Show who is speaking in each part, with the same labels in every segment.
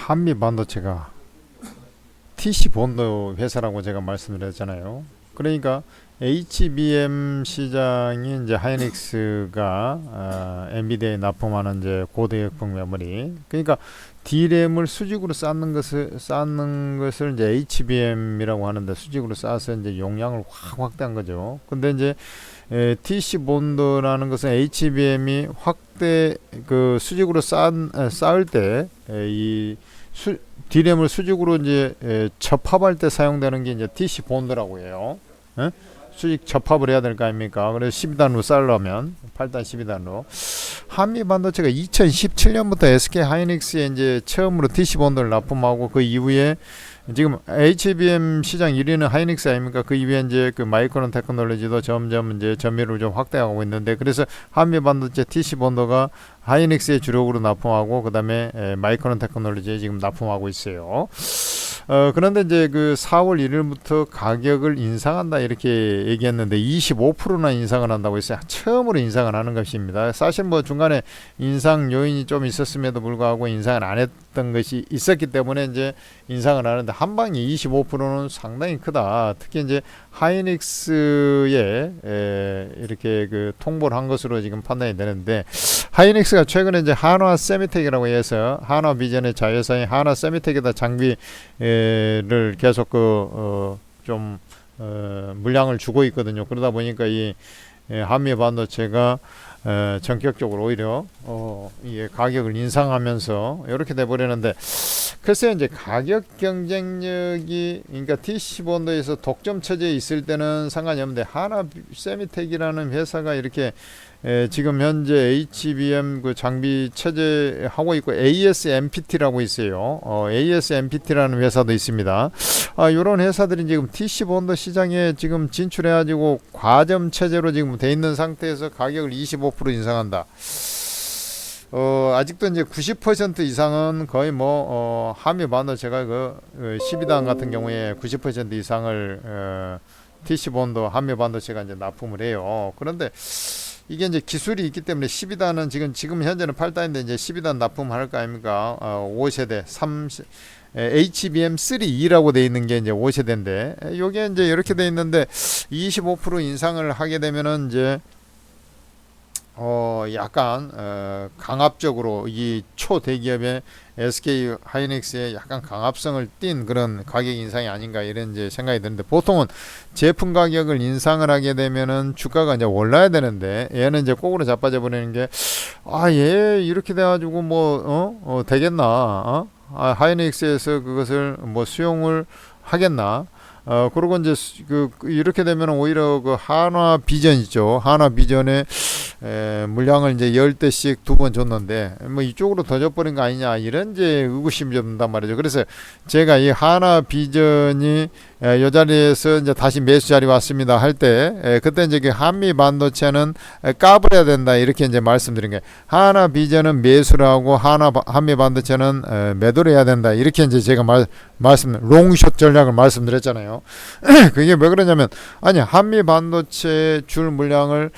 Speaker 1: 한미 반도체가 TC 본도 회사라고 제가 말씀드렸잖아요. 그러니까 HBM 시장이 이제 하이닉스가 엔비디아에 납품하는 이제 고대역폭 메모리. 그러니까 D램을 수직으로 쌓는 것을 이제 HBM이라고 하는데 수직으로 쌓아서 이제 용량을 확 확대한 거죠. 근데 이제 TC 본드라는 것은 HBM이 확대 그 수직으로 쌓을 때 이 D램을 수직으로 이제 접합할 때 사용되는 게 이제 TC 본드라고 해요. 에? 수직 접합을 해야 될 거 아닙니까? 그래서 12단으로 쌓으려면 8단 12단으로 한미 반도체가 2017년부터 SK 하이닉스에 이제 처음으로 TC 본드를 납품하고 그 이후에 지금 HBM 시장 1위는 하이닉스 아닙니까? 그 이후에 이제 그 마이크론 테크놀로지도 점점 이제 점유율을 좀 확대하고 있는데 그래서 한미 반도체 TC 본드가 하이닉스의 주력으로 납품하고 그다음에 마이크론 테크놀로지에 지금 납품하고 있어요. 그런데 이제 그 4월 1일부터 가격을 인상한다 이렇게 얘기했는데 25%나 인상을 한다고 했어요. 처음으로 인상을 하는 것입니다. 사실 뭐 중간에 인상 요인이 좀 있었음에도 불구하고 인상을 안 했던 것이 있었기 때문에 이제 인상을 하는데 한 방에 25%는 상당히 크다. 특히 이제 하이닉스에 이렇게 그 통보를 한 것으로 지금 판단이 되는데 하이닉스가 최근에 이제 한화 세미텍이라고 해서 한화 비전의 자회사인 한화 세미텍에다 장비를 계속 좀 물량을 주고 있거든요. 그러다 보니까 이 한미 반도체가 전격적으로 오히려 이게 가격을 인상하면서 이렇게 돼 버리는데 글쎄요 이제 가격 경쟁력이 그러니까 TC 본드에서 독점 체제에 있을 때는 상관이 없는데 하나 세미텍이라는 회사가 이렇게 지금 현재 HBM 그 장비 체제 하고 있고 ASMPT라고 있어요. ASMPT라는 회사도 있습니다. 이런 회사들이 지금 TC 본드 시장에 지금 진출해가지고 과점 체제로 지금 돼 있는 상태에서 가격을 25% 인상한다. 아직도 이제 90% 이상은 거의 뭐 한미 반도체가 그 12단 같은 경우에 90% 이상을 TC 본드 한미 반도체가 이제 납품을 해요. 그런데 이게 이제 기술이 있기 때문에 12단은 지금 현재는 8단인데 이제 12단 납품할 거 아닙니까? 5세대 HBM3E라고 돼 있는 게 이제 5세대인데 요게 이제 이렇게 돼 있는데 25% 인상을 하게 되면은 이제 약간 강압적으로 이 초대기업의 SK 하이닉스의 약간 강압성을 띈 그런 가격 인상이 아닌가 이런 이제 생각이 드는데 보통은 제품 가격을 인상을 하게 되면은 주가가 이제 올라야 되는데 얘는 이제 꼭으로 자빠져 버리는 게 얘 이렇게 돼가지고 뭐 되겠나? 하이닉스에서 그것을 뭐 수용을 하겠나? 그리고 이제 이렇게 되면 오히려 그 한화 비전 있죠. 한화 비전에 물량을 이제 10대씩 두 번 줬는데 뭐 이쪽으로 더 줘버린 거 아니냐 이런 이제 의구심이 든단 말이죠. 그래서 제가 이 한화 비전이 이 자리에서 이제 다시 매수 자리 왔습니다 할 때 그때 이제 그 한미 반도체는 까버려야 된다 이렇게 이제 말씀드린 거예요. 한화 비전은 매수를 하고 한미 반도체는 매도를 해야 된다 이렇게 이제 제가 롱숏 전략을 말씀드렸잖아요. 그게 왜 그러냐면 아니 한미 반도체 줄 물량을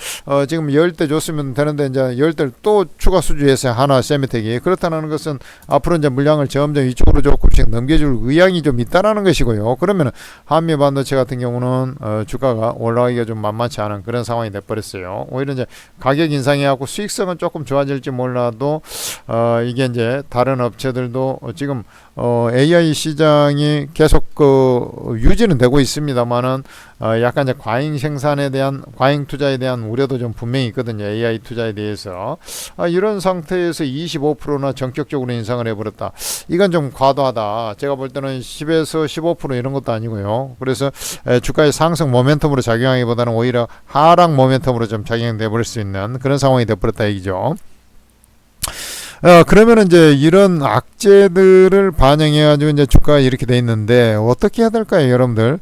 Speaker 1: 지금 10대 줬으면 되는데 이제 10대를 또 추가 수주했어요. 한화 세미텍이. 그렇다는 것은 앞으로 이제 물량을 점점 이쪽으로 조금씩 넘겨줄 의향이 좀 있다라는 것이고요. 그러면 한미 반도체 같은 경우는 주가가 올라가기가 좀 만만치 않은 그런 상황이 돼버렸어요. 오히려 이제 가격 인상이 하고 수익성은 조금 좋아질지 몰라도 이게 이제 다른 업체들도 지금 AI 시장이 계속 유지는 되고 있습니다만은 약간 이제 과잉 투자에 대한 우려도 좀 분명히 있거든요. AI 투자에 대해서 이런 상태에서 25%나 전격적으로 인상을 해버렸다. 이건 좀 과도하다. 제가 볼 때는 10에서 15% 이런 것도 아니고요. 그래서 주가의 상승 모멘텀으로 작용하기보다는 오히려 하락 모멘텀으로 좀 작용돼 버릴 수 있는 그런 상황이 돼버렸다 얘기죠. 그러면 이제 이런 악재들을 반영해가지고 이제 주가가 이렇게 돼 있는데 어떻게 해야 될까요, 여러분들?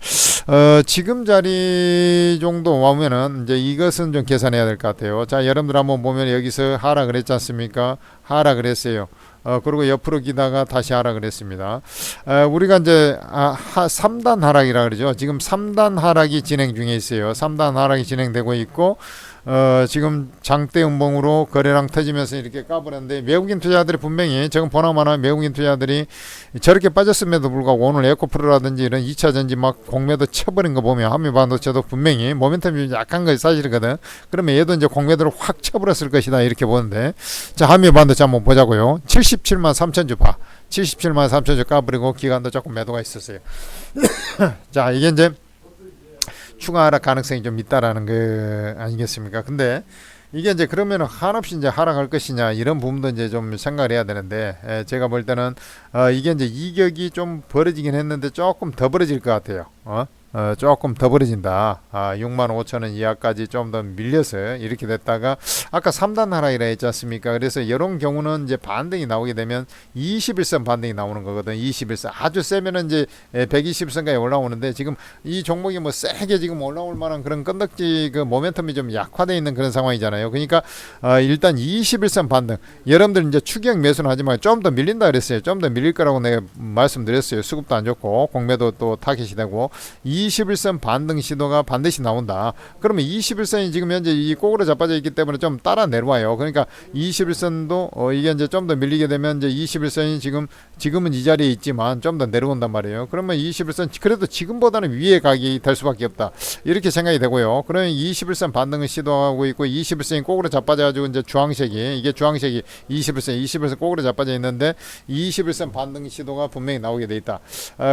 Speaker 1: 지금 자리 정도 오면은 이제 이것은 좀 계산해야 될 것 같아요. 자, 여러분들 한번 보면 여기서 하락을 했지 않습니까? 하락을 했어요. 그리고 옆으로 기다가 다시 하락을 했습니다. 우리가 이제 3단 하락이라 그러죠. 지금 3단 하락이 진행 중에 있어요. 3단 하락이 진행되고 있고 지금 장대 음봉으로 거래량 터지면서 이렇게 까버렸는데 외국인 투자자들이 분명히 지금 보나마나 외국인 투자자들이 저렇게 빠졌음에도 불구하고 오늘 에코프로라든지 이런 2차 전지 막 공매도 쳐버린 거 보면 한미반도체도 분명히 모멘텀이 약한 것이 사실이거든. 그러면 얘도 이제 공매도를 확 쳐버렸을 것이다 이렇게 보는데, 자 한미반도체 한번 보자고요. 77만 3천 주 봐. 77만 3천 주 까버리고 기간도 조금 매도가 있었어요. 자 이게 이제 추가 하락 가능성이 좀 있다라는 거 아니겠습니까? 근데 이게 이제 그러면 한없이 이제 하락할 것이냐 이런 부분도 이제 좀 생각을 해야 되는데, 제가 볼 때는 이게 이제 이격이 좀 벌어지긴 했는데 조금 더 벌어질 것 같아요. 조금 더 벌어진다. 6만 5천 원 이하까지 좀 더 밀려서 이렇게 됐다가 아까 3단 하락이라 했지 않습니까? 그래서 이런 경우는 이제 반등이 나오게 되면 21선 반등이 나오는 거거든. 21선 아주 세면은 이제 120선까지 올라오는데, 지금 이 종목이 뭐 세게 지금 올라올 만한 그런 건덕지 그 모멘텀이 좀 약화되어 있는 그런 상황이잖아요. 그러니까 일단 21선 반등, 여러분들 이제 추격 매수는 하지 말고 좀 더 밀린다 그랬어요. 좀 더 밀릴 거라고 내가 말씀드렸어요. 수급도 안 좋고 공매도 또 타겟이 되고 21선 반등 시도가 반드시 나온다. 그러면 21선이 지금 현재 이 꼭으로 자빠져 있기 때문에 좀 따라 내려와요. 그러니까 21선도 이게 이제 좀 더 밀리게 되면 이제 21선이 지금은 이 자리에 있지만 좀 더 내려온단 말이에요. 그러면 21선 그래도 지금보다는 위에 가격이 될 수밖에 없다. 이렇게 생각이 되고요. 그러면 21선 반등을 시도하고 있고 21선이 꼭으로 자빠져 가지고 이제 주황색이 21선 꼭으로 자빠져 있는데 21선 반등 시도가 분명히 나오게 돼 있다.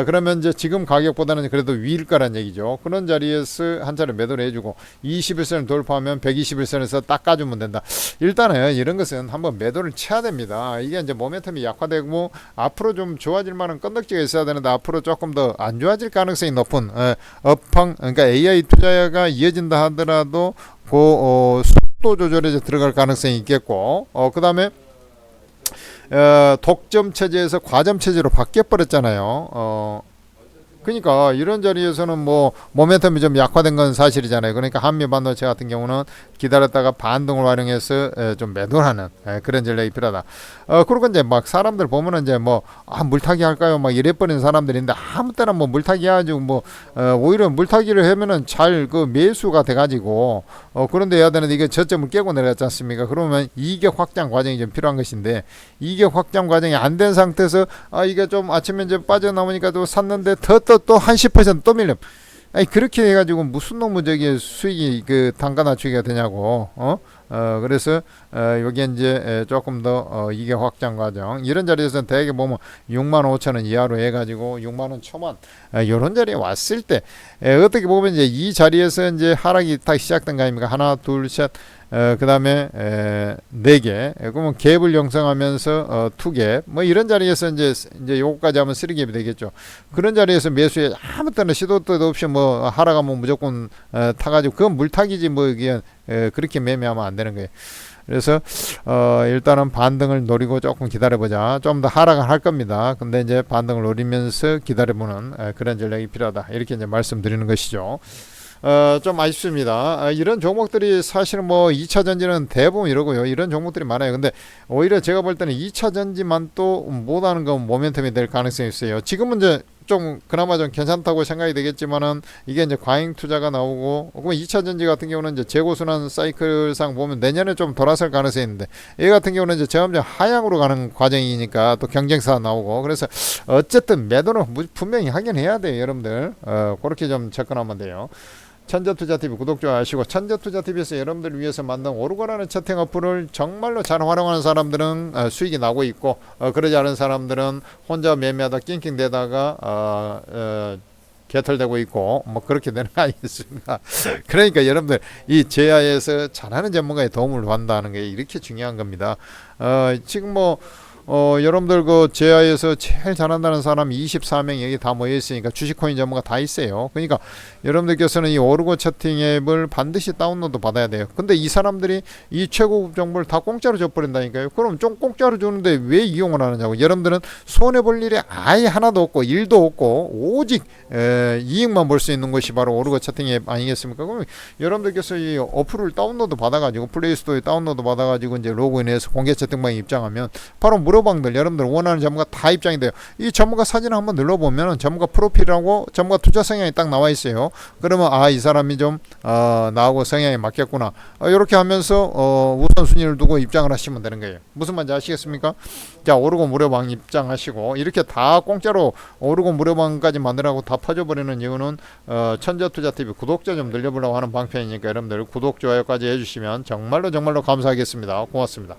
Speaker 1: 그러면 이제 지금 가격보다는 그래도 위일 거란 얘기죠. 그런 자리에서 한 차례 매도를 해주고 21선을 돌파하면 121선에서 닦아주면 된다. 일단은 이런 것은 한번 매도를 쳐야 됩니다. 이게 이제 모멘텀이 약화되고 앞으로 좀 좋아질 만한 건덕지가 있어야 되는데 앞으로 조금 더 안 좋아질 가능성이 높은 업황, 그러니까 AI 투자가 이어진다 하더라도 그 속도 조절에 들어갈 가능성이 있겠고, 그 다음에 독점 체제에서 과점 체제로 바뀌어 버렸잖아요. 그러니까 이런 자리에서는 뭐 모멘텀이 좀 약화된 건 사실이잖아요. 그러니까 한미반도체 같은 경우는 기다렸다가 반등을 활용해서 좀 매도를 하는 그런 전략이 필요하다. 그리고 이제 막 사람들 보면은 이제 뭐 물타기 할까요? 막 이래버리는 사람들인데 아무 때나 뭐 물타기 해가지고 뭐 오히려 물타기를 하면은 잘 그 매수가 돼가지고 그런데 해야 되는데 이게 저점을 깨고 내려갔지 않습니까? 그러면 이격 확장 과정이 좀 필요한 것인데 이격 확장 과정이 안 된 상태에서 이게 좀 아침에 이제 빠져나오니까 또 샀는데 또 한 10% 밀려. 아니 그렇게 해가지고 무슨 놈의 저기 수익이 그 단가 낮추기가 되냐고. 그래서 여기 이제 조금 더 이게 확장 과정 이런 자리에서는 대개 보면 6만 5천 원 이하로 해가지고 6만 원 초반 이런 자리에 왔을 때 어떻게 보면 이제 이 자리에서 이제 하락이 딱 시작된 거 아닙니까? 하나 둘 셋 그 다음에 4개, 그러면 갭을 형성하면서 2개, 뭐 이런 자리에서 이제 요거까지 하면 3갭이 되겠죠. 그런 자리에서 매수에 아무 때나 시도도 없이 뭐 하락하면 무조건 타가지고 그건 물타기지 뭐 이게 그렇게 매매하면 안 되는 거예요. 그래서 일단은 반등을 노리고 조금 기다려보자. 좀 더 하락을 할 겁니다. 근데 이제 반등을 노리면서 기다려보는 그런 전략이 필요하다. 이렇게 이제 말씀드리는 것이죠. 좀 아쉽습니다. 이런 종목들이 사실은 뭐 2차 전지는 대부분 이러고요. 이런 종목들이 많아요. 근데 오히려 제가 볼 때는 2차 전지만 또 못하는 건 모멘텀이 될 가능성이 있어요. 지금은 이제 좀 그나마 좀 괜찮다고 생각이 되겠지만은 이게 이제 과잉 투자가 나오고, 그럼 2차 전지 같은 경우는 이제 재고순환 사이클상 보면 내년에 좀 돌아설 가능성이 있는데, 얘 같은 경우는 이제 점점 하향으로 가는 과정이니까 또 경쟁사가 나오고, 그래서 어쨌든 매도는 분명히 하긴 해야 돼요, 여러분들. 그렇게 좀 접근하면 돼요. 천재투자TV 구독 좋아하시고, 천재투자TV에서 여러분들을 위해서 만든 오르고라는 채팅 어플을 정말로 잘 활용하는 사람들은 수익이 나고 있고, 그러지 않은 사람들은 혼자 매매하다 낑낑대다가 개털되고 있고 뭐 그렇게 되는 거 아니겠습니까? 그러니까 여러분들 이 제야에서 잘하는 전문가의 도움을 받는다는 게 이렇게 중요한 겁니다. 지금 뭐 여러분들 그 제야에서 제일 잘한다는 사람 24명 여기 다 모여 있으니까 주식코인 전문가 다 있어요. 그러니까 여러분들께서는 이 오르고 채팅 앱을 반드시 다운로드 받아야 돼요. 근데 이 사람들이 이 최고급 정보를 다 공짜로 줘버린다니까요. 그럼 좀 공짜로 주는데 왜 이용을 하느냐고. 여러분들은 손해볼 일이 아예 하나도 없고 일도 없고 오직 이익만 볼 수 있는 것이 바로 오르고 채팅 앱 아니겠습니까? 그럼 여러분들께서 이 어플을 다운로드 받아가지고 플레이스토어에 다운로드 받아가지고 이제 로그인해서 공개 채팅방에 입장하면 바로 무료방들 여러분들 원하는 전문가 다 입장이 돼요. 이 전문가 사진을 한번 눌러보면 전문가 프로필하고 전문가 투자 성향이 딱 나와 있어요. 그러면 이 사람이 좀 나하고 성향이 맞겠구나. 이렇게 하면서 우선순위를 두고 입장을 하시면 되는 거예요. 무슨 말인지 아시겠습니까? 자, 오르고 무료방 입장하시고 이렇게 다 공짜로 오르고 무료방까지 만들라고 다 퍼져버리는 이유는 천재투자TV 구독자 좀 늘려보려고 하는 방편이니까 여러분들 구독, 좋아요까지 해주시면 정말로 감사하겠습니다. 고맙습니다.